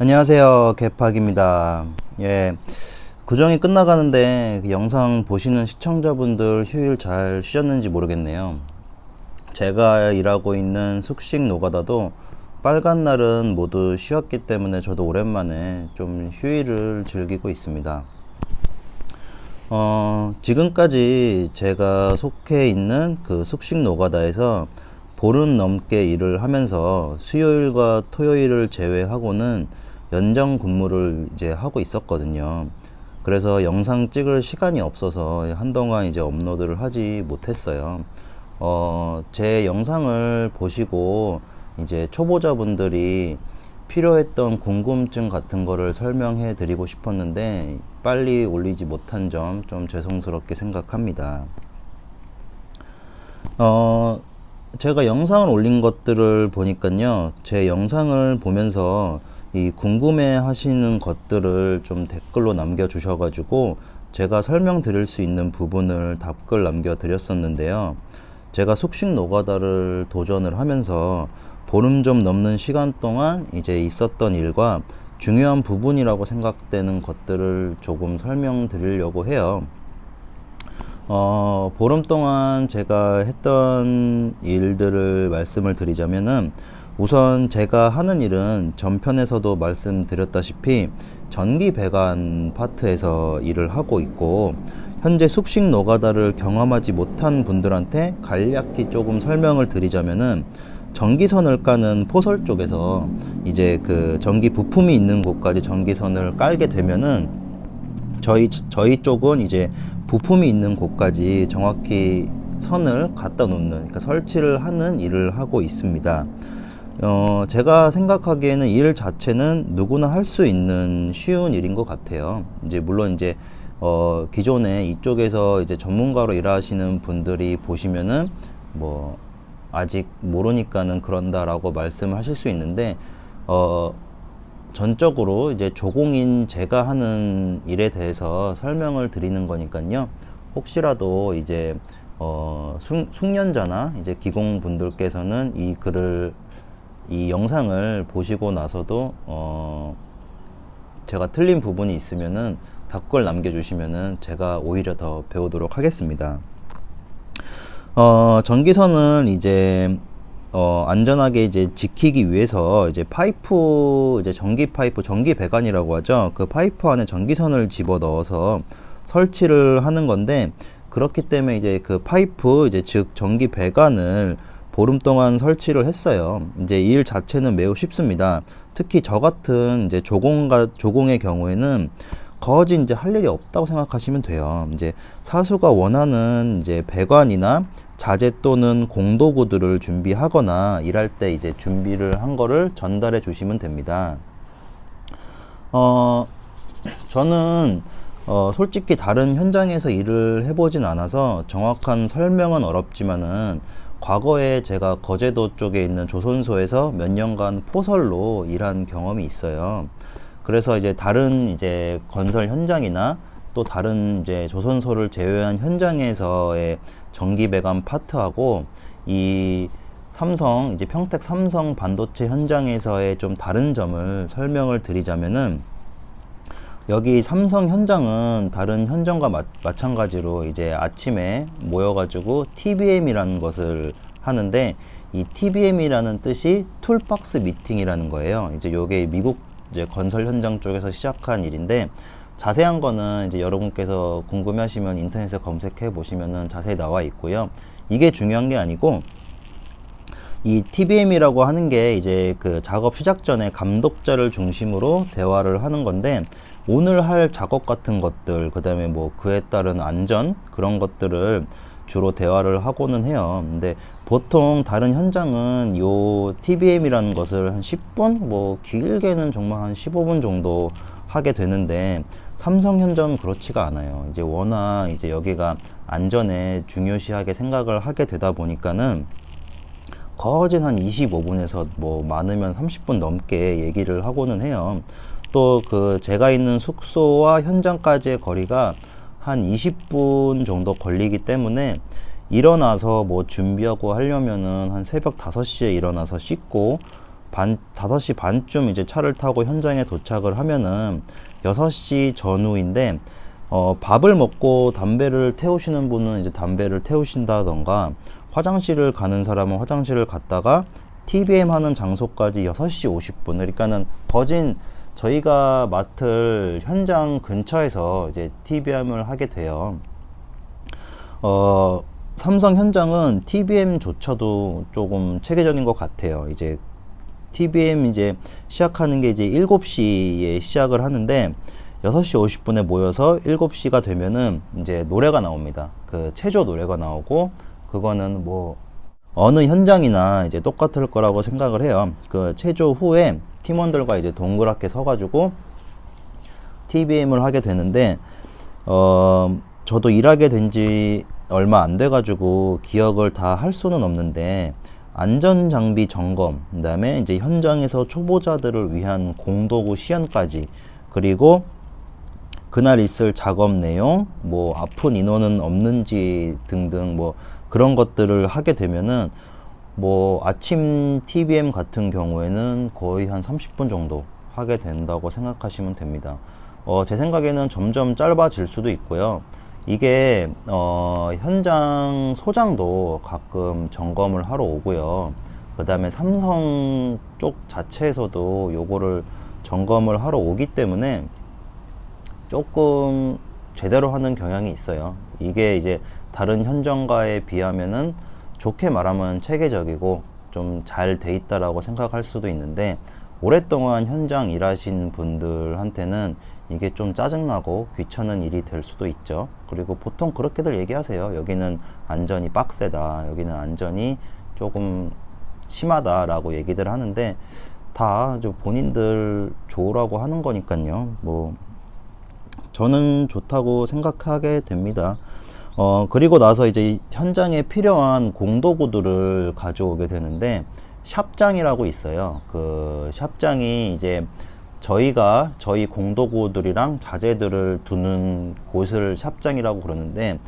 안녕하세요, 개팍입니다. 예, 구정이 끝나가는데 그 영상 보시는 시청자분들 휴일 잘 쉬셨는지 모르겠네요. 제가 일하고 있는 숙식 노가다도 빨간 날은 모두 쉬었기 때문에 저도 오랜만에 좀 휴일을 즐기고 있습니다. 지금까지 제가 속해 있는 그 숙식 노가다에서 보름 넘게 일을 하면서 수요일과 토요일을 제외하고는 연장 근무를 이제 하고 있었거든요. 그래서 영상 찍을 시간이 없어서 한동안 이제 업로드를 하지 못했어요. 제 영상을 보시고 이제 초보자분들이 필요했던 궁금증 같은 거를 설명해 드리고 싶었는데 빨리 올리지 못한 점 좀 죄송스럽게 생각합니다. 제가 영상을 올린 것들을 보니까요, 제 영상을 보면서 이 궁금해 하시는 것들을 좀 댓글로 남겨 주셔가지고 제가 설명드릴 수 있는 부분을 답글 남겨 드렸었는데요. 제가 숙식 노가다를 도전을 하면서 보름 좀 넘는 시간 동안 이제 있었던 일과 중요한 부분이라고 생각되는 것들을 조금 설명드리려고 해요. 보름 동안 제가 했던 일들을 말씀을 드리자면은 우선 제가 하는 일은 전편에서도 말씀드렸다시피 전기 배관 파트에서 일을 하고 있고, 현재 숙식 노가다를 경험하지 못한 분들한테 간략히 조금 설명을 드리자면은 전기선을 까는 포설 쪽에서 이제 그 전기 부품이 있는 곳까지 전기선을 깔게 되면은 저희 쪽은 이제 부품이 있는 곳까지 정확히 선을 갖다 놓는, 그러니까 설치를 하는 일을 하고 있습니다. 제가 생각하기에는 일 자체는 누구나 할 수 있는 쉬운 일인 것 같아요. 이제 물론 이제 기존에 이쪽에서 이제 전문가로 일하시는 분들이 보시면은 뭐 아직 모르니까는 그런다라고 말씀하실 수 있는데, 전적으로 이제 조공인 제가 하는 일에 대해서 설명을 드리는 거니까요. 혹시라도 이제 숙련자나 이제 기공분들께서는 이 영상을 보시고 나서도 제가 틀린 부분이 있으면은 답글 남겨주시면은 제가 오히려 더 배우도록 하겠습니다. 전기선은 이제 안전하게 이제 지키기 위해서 이제 파이프, 이제 전기 파이프, 전기 배관이라고 하죠. 그 파이프 안에 전기선을 집어 넣어서 설치를 하는 건데, 그렇기 때문에 이제 그 파이프, 이제 즉 전기 배관을 보름 동안 설치를 했어요. 이제 이 일 자체는 매우 쉽습니다. 특히 저 같은 이제 조공의 경우에는 거지 이제 할 일이 없다고 생각하시면 돼요. 이제 사수가 원하는 이제 배관이나 자재 또는 공도구들을 준비하거나 일할 때 이제 준비를 한 거를 전달해 주시면 됩니다. 저는 솔직히 다른 현장에서 일을 해보진 않아서 정확한 설명은 어렵지만은, 과거에 제가 거제도 쪽에 있는 조선소에서 몇 년간 포설로 일한 경험이 있어요. 그래서 이제 다른 이제 건설 현장이나 또 다른 이제 조선소를 제외한 현장에서의 전기 배관 파트하고 이 삼성, 이제 평택 삼성 반도체 현장에서의 좀 다른 점을 설명을 드리자면은, 여기 삼성 현장은 다른 현장과 마찬가지로 이제 아침에 모여가지고 TBM이라는 것을 하는데, 이 TBM이라는 뜻이 툴박스 미팅이라는 거예요. 이제 요게 미국 이제 건설 현장 쪽에서 시작한 일인데, 자세한 거는 이제 여러분께서 궁금해하시면 인터넷에 검색해 보시면은 자세히 나와 있고요. 이게 중요한 게 아니고, 이 TBM이라고 하는 게 이제 그 작업 시작 전에 감독자를 중심으로 대화를 하는 건데, 오늘 할 작업 같은 것들, 그 다음에 뭐 그에 따른 안전, 그런 것들을 주로 대화를 하고는 해요. 근데 보통 다른 현장은 요 TBM이라는 것을 한 10분, 뭐 길게는 정말 한 15분 정도 하게 되는데, 삼성 현장은 그렇지가 않아요. 이제 워낙 이제 여기가 안전에 중요시하게 생각을 하게 되다 보니까는 거진 한 25분에서 뭐 많으면 30분 넘게 얘기를 하고는 해요. 또 그 제가 있는 숙소와 현장까지의 거리가 한 20분 정도 걸리기 때문에, 일어나서 뭐 준비하고 하려면은 한 새벽 5시에 일어나서 씻고 5시 반쯤 이제 차를 타고 현장에 도착을 하면은 6시 전후인데, 밥을 먹고 담배를 태우시는 분은 이제 담배를 태우신다던가, 화장실을 가는 사람은 화장실을 갔다가 TBM 하는 장소까지 6시 50분. 그러니까는 거진 저희가 맡을 현장 근처에서 이제 TBM을 하게 돼요. 삼성 현장은 TBM조차도 조금 체계적인 것 같아요. 이제 TBM 이제 시작하는 게 이제 7시에 시작을 하는데 6시 50분에 모여서 7시가 되면은 이제 노래가 나옵니다. 그 체조 노래가 나오고, 그거는 뭐 어느 현장이나 이제 똑같을 거라고 생각을 해요. 그 체조 후에 팀원들과 이제 동그랗게 서가지고 TBM을 하게 되는데, 저도 일하게 된 지 얼마 안 돼가지고 기억을 다 할 수는 없는데, 안전장비 점검, 그 다음에 이제 현장에서 초보자들을 위한 공도구 시연까지, 그리고 그날 있을 작업 내용, 뭐 아픈 인원은 없는지 등등 뭐 그런 것들을 하게 되면은, 뭐 아침 TBM 같은 경우에는 거의 한 30분 정도 하게 된다고 생각하시면 됩니다. 제 생각에는 점점 짧아질 수도 있고요. 이게 현장 소장도 가끔 점검을 하러 오고요. 그 다음에 삼성 쪽 자체에서도 요거를 점검을 하러 오기 때문에 조금 제대로 하는 경향이 있어요. 이게 이제 다른 현장과에 비하면은 좋게 말하면 체계적이고 좀 잘 돼 있다라고 생각할 수도 있는데, 오랫동안 현장 일하신 분들한테는 이게 좀 짜증나고 귀찮은 일이 될 수도 있죠. 그리고 보통 그렇게들 얘기하세요. 여기는 안전이 빡세다, 여기는 안전이 조금 심하다라고 얘기들 하는데, 다 본인들 좋으라고 하는 거니까요. 뭐 저는 좋다고 생각하게 됩니다. 그리고 나서 이제 현장에 필요한 공도구들을 가져오게 되는데, 샵장이라고 있어요. 그 샵장이 이제 저희 공도구들이랑 자재들을 두는 곳을 샵장이라고 그러는데,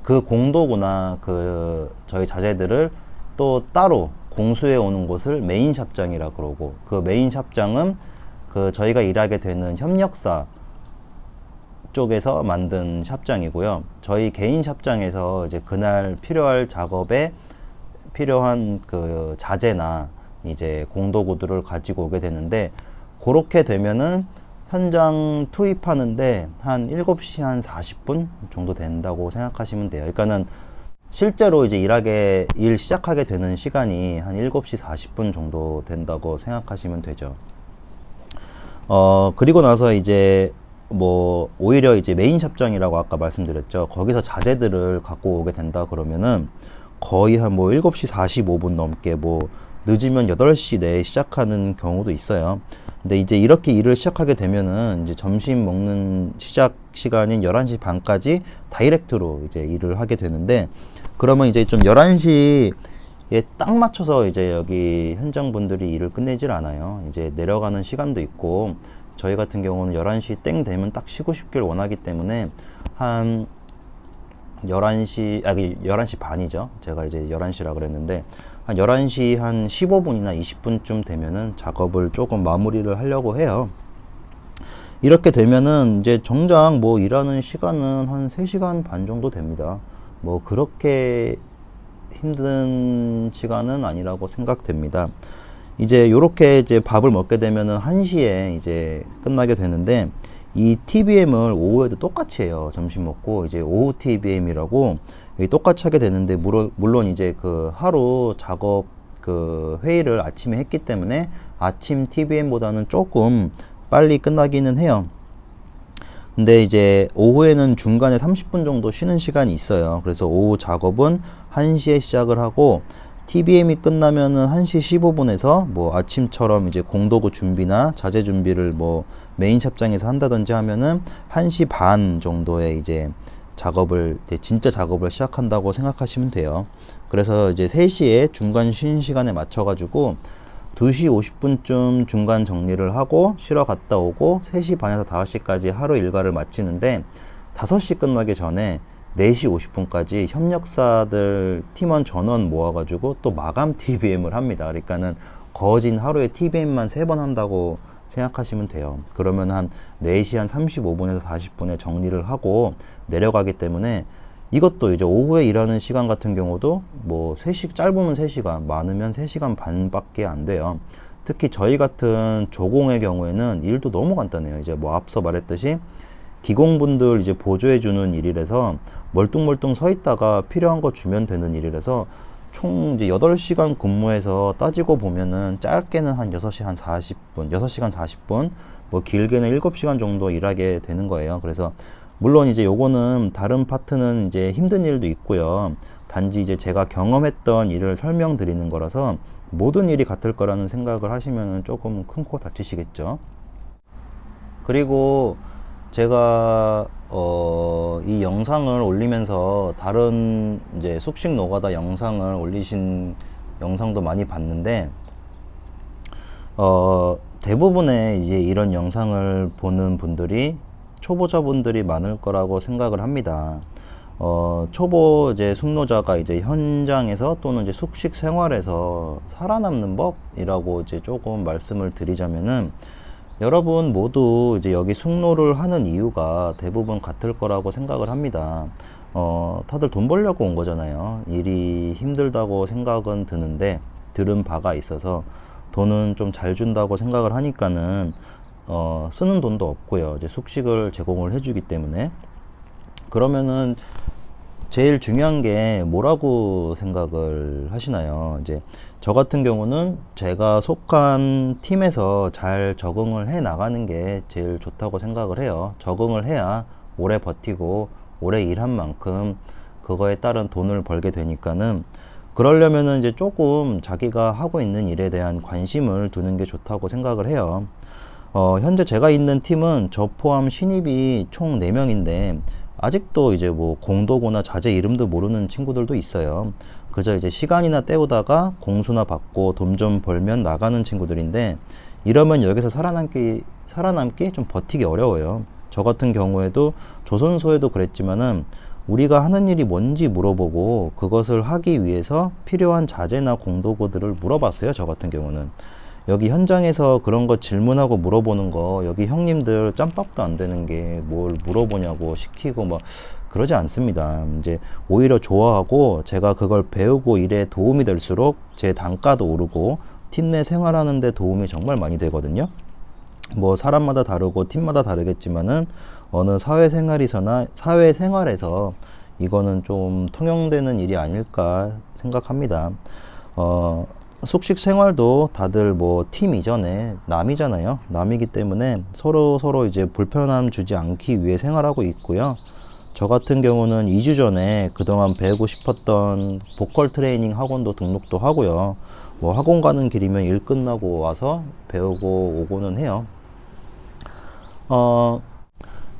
그 공도구나 그 저희 자재들을 또 따로 공수해 오는 곳을 메인 샵장이라고 그러고, 그 메인 샵장은 그 저희가 일하게 되는 협력사 쪽에서 만든 샵장이고요. 저희 개인 샵장에서 이제 그날 필요할 작업에 필요한 그 자재나 이제 공도구들을 가지고 오게 되는데, 그렇게 되면은 현장 투입하는데 한 7시 한 40분 정도 된다고 생각하시면 돼요. 그러니까는 실제로 이제 일 시작하게 되는 시간이 한 7시 40분 정도 된다고 생각하시면 되죠. 그리고 나서 이제 뭐 오히려 이제 메인 샵장이라고 아까 말씀드렸죠. 거기서 자재들을 갖고 오게 된다 그러면은 거의 한 뭐 7시 45분 넘게, 뭐 늦으면 8시 내에 시작하는 경우도 있어요. 근데 이제 이렇게 일을 시작하게 되면은 이제 점심 먹는 시작 시간인 11시 반까지 다이렉트로 이제 일을 하게 되는데, 그러면 이제 좀 11시에 딱 맞춰서 이제 여기 현장 분들이 일을 끝내질 않아요. 이제 내려가는 시간도 있고, 저희 같은 경우는 11시 땡 되면 딱 쉬고 싶길 원하기 때문에 한 11시 반이죠. 제가 이제 11시라 그랬는데, 한 11시 한 15분이나 20분쯤 되면은 작업을 조금 마무리를 하려고 해요. 이렇게 되면은 이제 정작 뭐 일하는 시간은 한 3시간 반 정도 됩니다. 뭐 그렇게 힘든 시간은 아니라고 생각됩니다. 이제 요렇게 이제 밥을 먹게 되면은 1시에 이제 끝나게 되는데, 이 TBM을 오후에도 똑같이 해요. 점심 먹고 이제 오후 TBM이라고 똑같이 하게 되는데, 물론 이제 그 하루 작업 그 회의를 아침에 했기 때문에 아침 TBM보다는 조금 빨리 끝나기는 해요. 근데 이제 오후에는 중간에 30분 정도 쉬는 시간이 있어요. 그래서 오후 작업은 1시에 시작을 하고, TBM이 끝나면은 1시 15분에서 뭐 아침처럼 이제 공도구 준비나 자재 준비를 뭐 메인 샵장에서 한다든지 하면은 1시 반 정도에 이제 진짜 작업을 시작한다고 생각하시면 돼요. 그래서 이제 3시에 중간 쉬는 시간에 맞춰가지고 2시 50분쯤 중간 정리를 하고 쉬러 갔다 오고, 3시 반에서 5시까지 하루 일과를 마치는데, 5시 끝나기 전에 4시 50분까지 협력사들 팀원 전원 모아가지고 또 마감 TBM을 합니다. 그러니까는 거진 하루에 TBM만 3번 한다고 생각하시면 돼요. 그러면 한 4시 한 35분에서 40분에 정리를 하고 내려가기 때문에 이것도 이제 오후에 일하는 시간 같은 경우도 뭐 짧으면 3시간, 많으면 3시간 반밖에 안 돼요. 특히 저희 같은 조공의 경우에는 일도 너무 간단해요. 이제 뭐 앞서 말했듯이 기공분들 이제 보조해주는 일이라서 멀뚱멀뚱 서 있다가 필요한 거 주면 되는 일이라서 총 이제 8시간 근무해서 따지고 보면은 짧게는 한 6시 한 40분, 6시간 40분, 뭐 길게는 7시간 정도 일하게 되는 거예요. 그래서 물론 이제 요거는 다른 파트는 이제 힘든 일도 있고요. 단지 이제 제가 경험했던 일을 설명드리는 거라서 모든 일이 같을 거라는 생각을 하시면은 조금 큰 코 다치시겠죠. 그리고 제가 이 영상을 올리면서 다른 이제 숙식 노가다 영상을 올리신 영상도 많이 봤는데 대부분의 이제 이런 영상을 보는 분들이 초보자분들이 많을 거라고 생각을 합니다. 초보 이제 숙노자가 이제 현장에서 또는 이제 숙식 생활에서 살아남는 법이라고 이제 조금 말씀을 드리자면은 여러분 모두 이제 여기 숙노를 하는 이유가 대부분 같을 거라고 생각을 합니다. 다들 돈 벌려고 온 거잖아요. 일이 힘들다고 생각은 드는데 들은 바가 있어서 돈은 좀 잘 준다고 생각을 하니까는 쓰는 돈도 없고요. 이제 숙식을 제공을 해주기 때문에 그러면은 제일 중요한 게 뭐라고 생각을 하시나요? 이제 저 같은 경우는 제가 속한 팀에서 잘 적응을 해 나가는 게 제일 좋다고 생각을 해요. 적응을 해야 오래 버티고 오래 일한 만큼 그거에 따른 돈을 벌게 되니까는 그러려면은 이제 조금 자기가 하고 있는 일에 대한 관심을 두는 게 좋다고 생각을 해요. 현재 제가 있는 팀은 저 포함 신입이 총 4명인데 아직도 이제 뭐 공도고나 자재 이름도 모르는 친구들도 있어요. 그저 이제 시간이나 때우다가 공수나 받고 돈 좀 벌면 나가는 친구들인데 이러면 여기서 살아남기 좀 버티기 어려워요. 저 같은 경우에도 조선소에도 그랬지만은 우리가 하는 일이 뭔지 물어보고 그것을 하기 위해서 필요한 자재나 공도고들을 물어봤어요. 저 같은 경우는. 여기 현장에서 그런 거 질문하고 물어보는 거 여기 형님들 짬밥도 안 되는 게 뭘 물어보냐고 시키고 막 그러지 않습니다. 이제 오히려 좋아하고 제가 그걸 배우고 일에 도움이 될수록 제 단가도 오르고 팀 내 생활하는 데 도움이 정말 많이 되거든요. 뭐 사람마다 다르고 팀마다 다르겠지만은 어느 사회생활에서 이거는 좀 통용되는 일이 아닐까 생각합니다. 숙식 생활도 다들 뭐 팀 이전에 남이잖아요. 남이기 때문에 서로 이제 불편함 주지 않기 위해 생활하고 있고요. 저 같은 경우는 2주 전에 그동안 배우고 싶었던 보컬 트레이닝 학원도 등록도 하고요. 뭐 학원 가는 길이면 일 끝나고 와서 배우고 오고는 해요.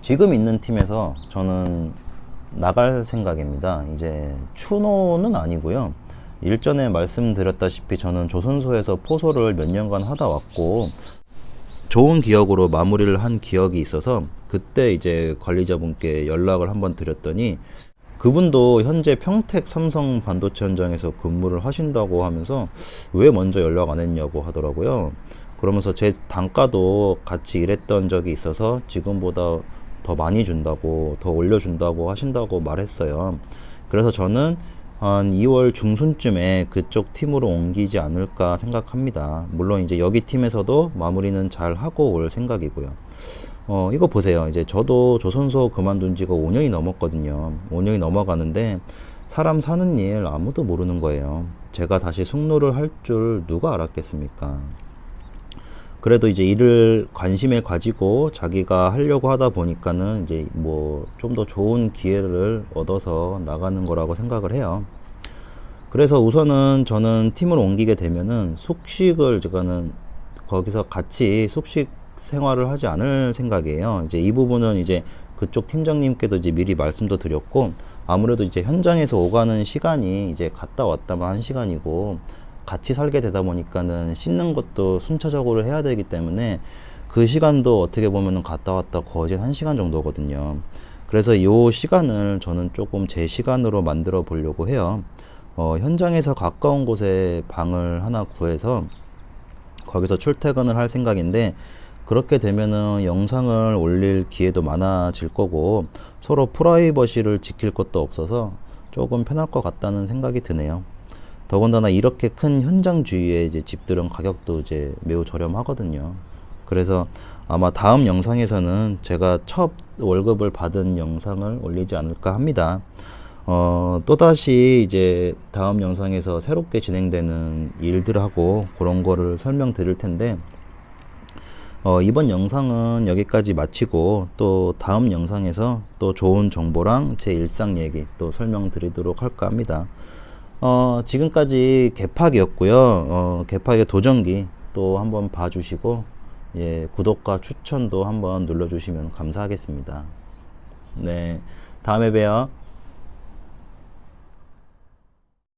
지금 있는 팀에서 저는 나갈 생각입니다. 이제 추노는 아니고요. 일전에 말씀드렸다시피 저는 조선소에서 포소를 몇 년간 하다 왔고 좋은 기억으로 마무리를 한 기억이 있어서 그때 이제 관리자분께 연락을 한번 드렸더니 그분도 현재 평택 삼성 반도체 현장에서 근무를 하신다고 하면서 왜 먼저 연락 안 했냐고 하더라고요. 그러면서 제 단가도 같이 일했던 적이 있어서 지금보다 더 많이 준다고, 더 올려준다고 하신다고 말했어요. 그래서 저는 한 2월 중순쯤에 그쪽 팀으로 옮기지 않을까 생각합니다. 물론 이제 여기 팀에서도 마무리는 잘 하고 올 생각이고요. 이거 보세요. 이제 저도 조선소 그만둔 지가 5년이 넘었거든요. 5년이 넘어가는데 사람 사는 일 아무도 모르는 거예요. 제가 다시 숙노를 할 줄 누가 알았겠습니까? 그래도 이제 일을 관심에 가지고 자기가 하려고 하다 보니까는 이제 뭐 좀 더 좋은 기회를 얻어서 나가는 거라고 생각을 해요. 그래서 우선은 저는 팀을 옮기게 되면은 숙식을 제가는 거기서 같이 숙식 생활을 하지 않을 생각이에요. 이제 이 부분은 이제 그쪽 팀장님께도 이제 미리 말씀도 드렸고 아무래도 이제 현장에서 오가는 시간이 이제 갔다 왔다만 한 시간이고 같이 살게 되다 보니까는 씻는 것도 순차적으로 해야 되기 때문에 그 시간도 어떻게 보면은 갔다 왔다 거진 1시간 정도거든요. 그래서 이 시간을 저는 조금 제 시간으로 만들어 보려고 해요. 현장에서 가까운 곳에 방을 하나 구해서 거기서 출퇴근을 할 생각인데, 그렇게 되면은 영상을 올릴 기회도 많아질 거고 서로 프라이버시를 지킬 것도 없어서 조금 편할 것 같다는 생각이 드네요. 더군다나 이렇게 큰 현장 주위의 이제 집들은 가격도 이제 매우 저렴하거든요. 그래서 아마 다음 영상에서는 제가 첫 월급을 받은 영상을 올리지 않을까 합니다. 또다시 이제 다음 영상에서 새롭게 진행되는 일들하고 그런 거를 설명드릴 텐데, 이번 영상은 여기까지 마치고 또 다음 영상에서 또 좋은 정보랑 제 일상 얘기 또 설명드리도록 할까 합니다. 지금까지 개팍이었고요. 개팍의 도전기 또 한번 봐주시고, 예, 구독과 추천도 한번 눌러주시면 감사하겠습니다. 네, 다음에 봬요.